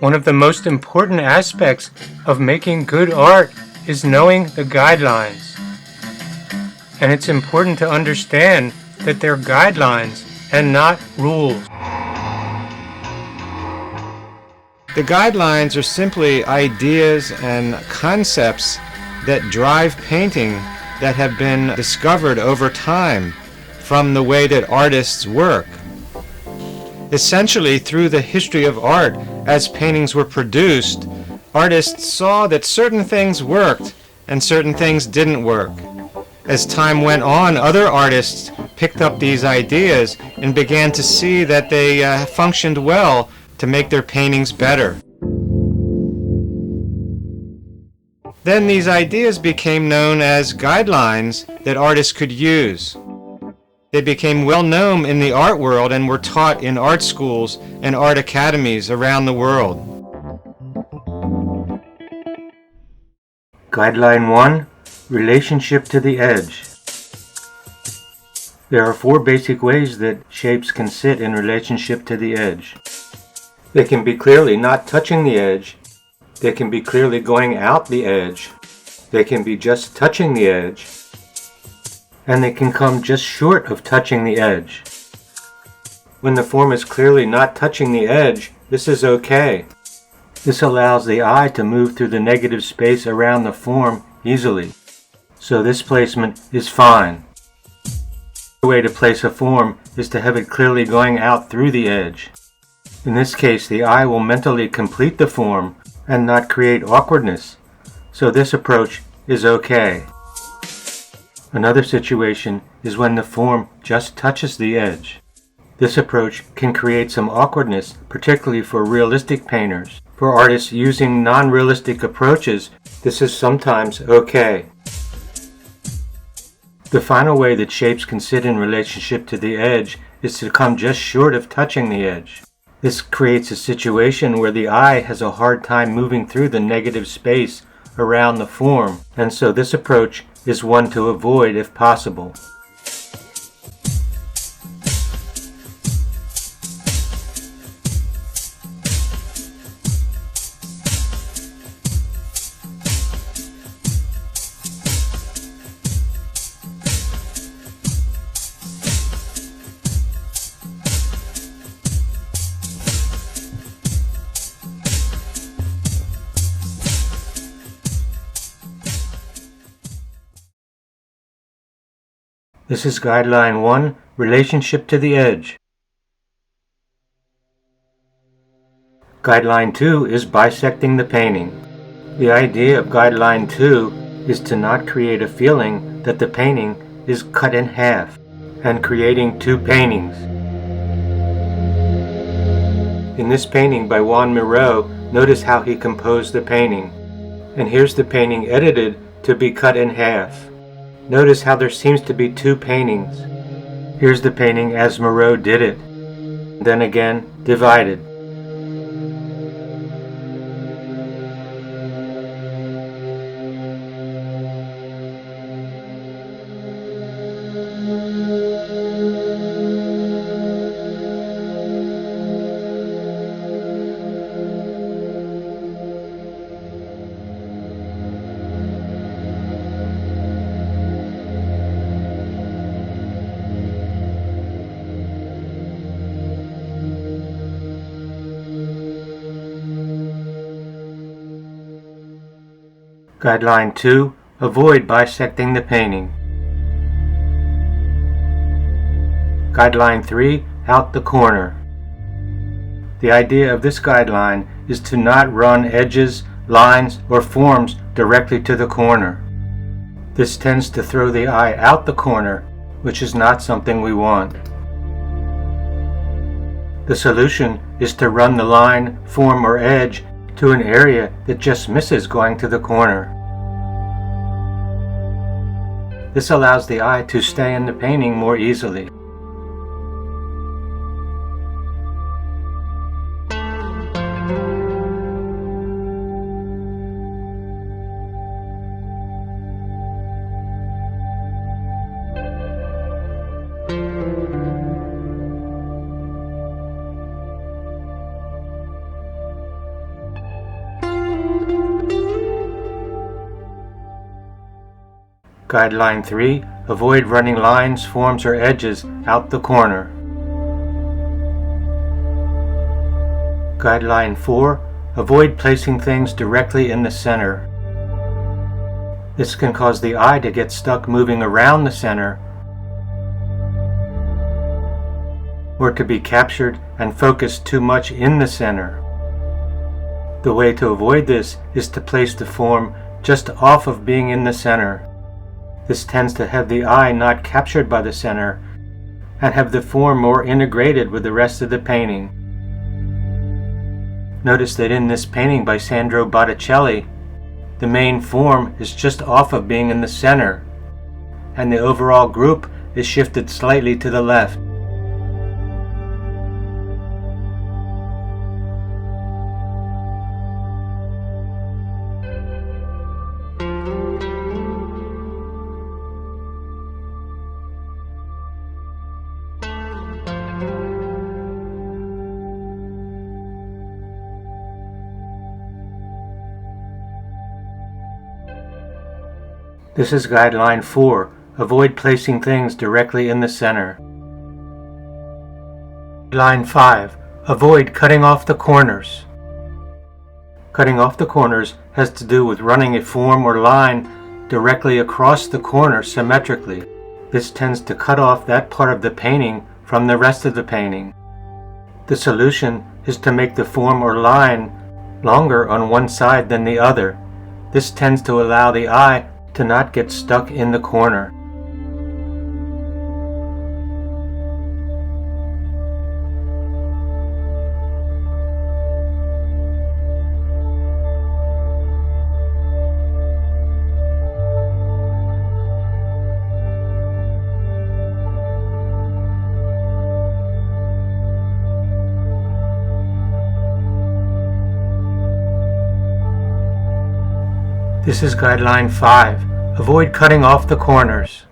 One of the most important aspects of making good art is knowing the guidelines. And it's important to understand that they're guidelines and not rules. The guidelines are simply ideas and concepts that drive painting that have been discovered over time from the way that artists work. Essentially, through the history of art, as paintings were produced, artists saw that certain things worked and certain things didn't work. As time went on, other artists picked up these ideas and began to see that they functioned well to make their paintings better. Then these ideas became known as guidelines that artists could use. They became well known in the art world and were taught in art schools and art academies around the world. Guideline 1. Relationship to the edge. There are 4 basic ways that shapes can sit in relationship to the edge. They can be clearly not touching the edge. They can be clearly going out the edge. They can be just touching the edge. And they can come just short of touching the edge. When the form is clearly not touching the edge, this is okay. This allows the eye to move through the negative space around the form easily. So this placement is fine. The way to place a form is to have it clearly going out through the edge. In this case, the eye will mentally complete the form and not create awkwardness. So this approach is okay. Another situation is when the form just touches the edge. This approach can create some awkwardness, particularly for realistic painters. For artists using non-realistic approaches, this is sometimes okay. The final way that shapes can sit in relationship to the edge is to come just short of touching the edge. This creates a situation where the eye has a hard time moving through the negative space around the form, and so this approach is one to avoid if possible. This is Guideline 1, Relationship to the Edge. Guideline 2 is bisecting the painting. The idea of Guideline 2 is to not create a feeling that the painting is cut in half and creating 2 paintings. In this painting by Juan Miró, notice how he composed the painting. And here's the painting edited to be cut in half. Notice how there seems to be 2 paintings. Here's the painting as Miró did it. Then again, divided. Guideline 2. Avoid bisecting the painting. Guideline 3. Out the corner. The idea of this guideline is to not run edges, lines, or forms directly to the corner. This tends to throw the eye out the corner, which is not something we want. The solution is to run the line, form, or edge to an area that just misses going to the corner. This allows the eye to stay in the painting more easily. Guideline 3. Avoid running lines, forms, or edges out the corner. Guideline 4. Avoid placing things directly in the center. This can cause the eye to get stuck moving around the center, or to be captured and focused too much in the center. The way to avoid this is to place the form just off of being in the center. This tends to have the eye not captured by the center and have the form more integrated with the rest of the painting. Notice that in this painting by Sandro Botticelli, the main form is just off of being in the center, and the overall group is shifted slightly to the left. This is Guideline 4. Avoid placing things directly in the center. Guideline 5. Avoid cutting off the corners. Cutting off the corners has to do with running a form or line directly across the corner symmetrically. This tends to cut off that part of the painting from the rest of the painting. The solution is to make the form or line longer on one side than the other. This tends to allow the eye to not get stuck in the corner. This is Guideline 5. Avoid cutting off the corners.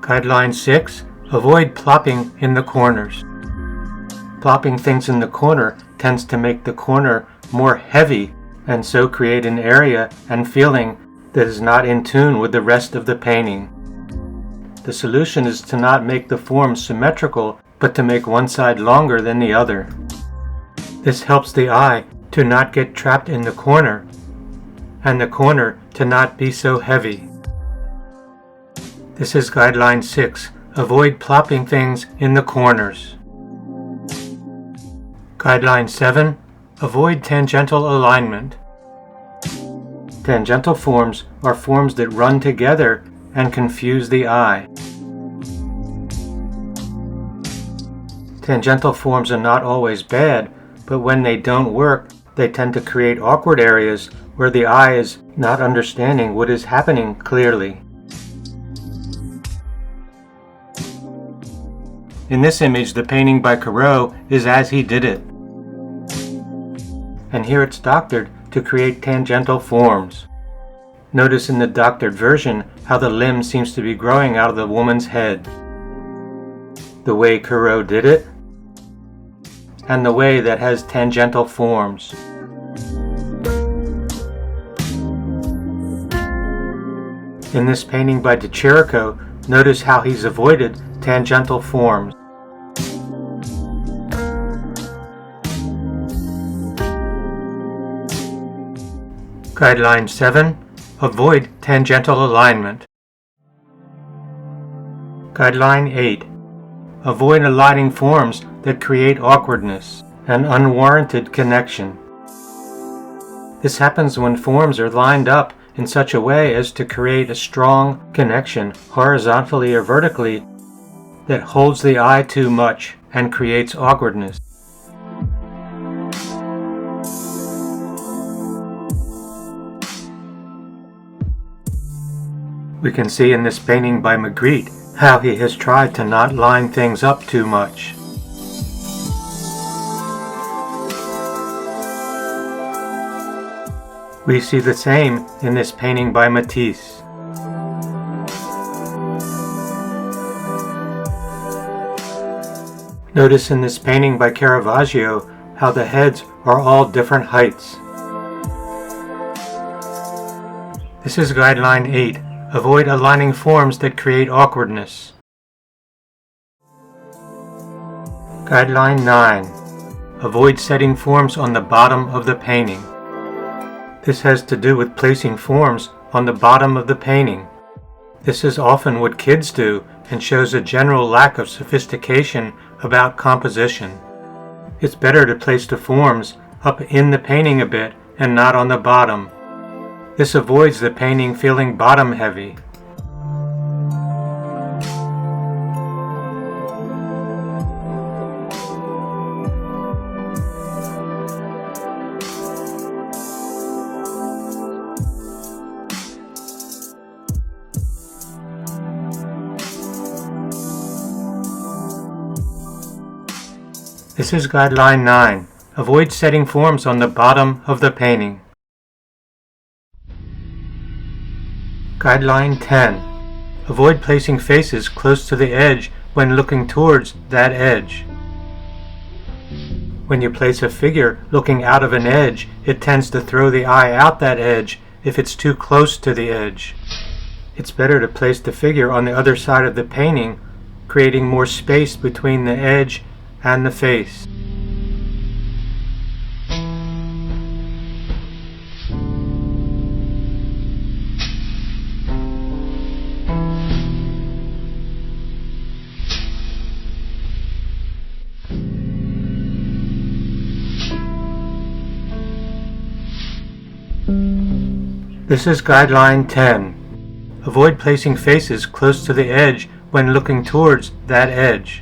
Guideline 6. Avoid plopping in the corners. Plopping things in the corner tends to make the corner more heavy and so create an area and feeling that is not in tune with the rest of the painting. The solution is to not make the form symmetrical, but to make one side longer than the other. This helps the eye to not get trapped in the corner, and the corner to not be so heavy. This is Guideline 6. Avoid plopping things in the corners. Guideline 7. Avoid tangential alignment. Tangential forms are forms that run together and confuse the eye. Tangential forms are not always bad, but when they don't work, they tend to create awkward areas where the eye is not understanding what is happening clearly. In this image, the painting by Corot is as he did it. And here it's doctored to create tangential forms. Notice in the doctored version how the limb seems to be growing out of the woman's head. The way Corot did it, and the way that has tangential forms. In this painting by De Chirico, notice how he's avoided tangential forms. Guideline 7. Avoid tangential alignment. Guideline 8. Avoid aligning forms that create awkwardness and unwarranted connection. This happens when forms are lined up in such a way as to create a strong connection horizontally or vertically that holds the eye too much and creates awkwardness. We can see in this painting by Magritte how he has tried to not line things up too much. We see the same in this painting by Matisse. Notice in this painting by Caravaggio how the heads are all different heights. This is Guideline 8. Avoid aligning forms that create awkwardness. Guideline 9. Avoid setting forms on the bottom of the painting. This has to do with placing forms on the bottom of the painting. This is often what kids do and shows a general lack of sophistication about composition. It's better to place the forms up in the painting a bit and not on the bottom. This avoids the painting feeling bottom heavy. This is Guideline 9. Avoid setting forms on the bottom of the painting. Guideline 10. Avoid placing faces close to the edge when looking towards that edge. When you place a figure looking out of an edge, it tends to throw the eye out that edge if it's too close to the edge. It's better to place the figure on the other side of the painting, creating more space between the edge and the face. This is Guideline 10. Avoid placing faces close to the edge when looking towards that edge.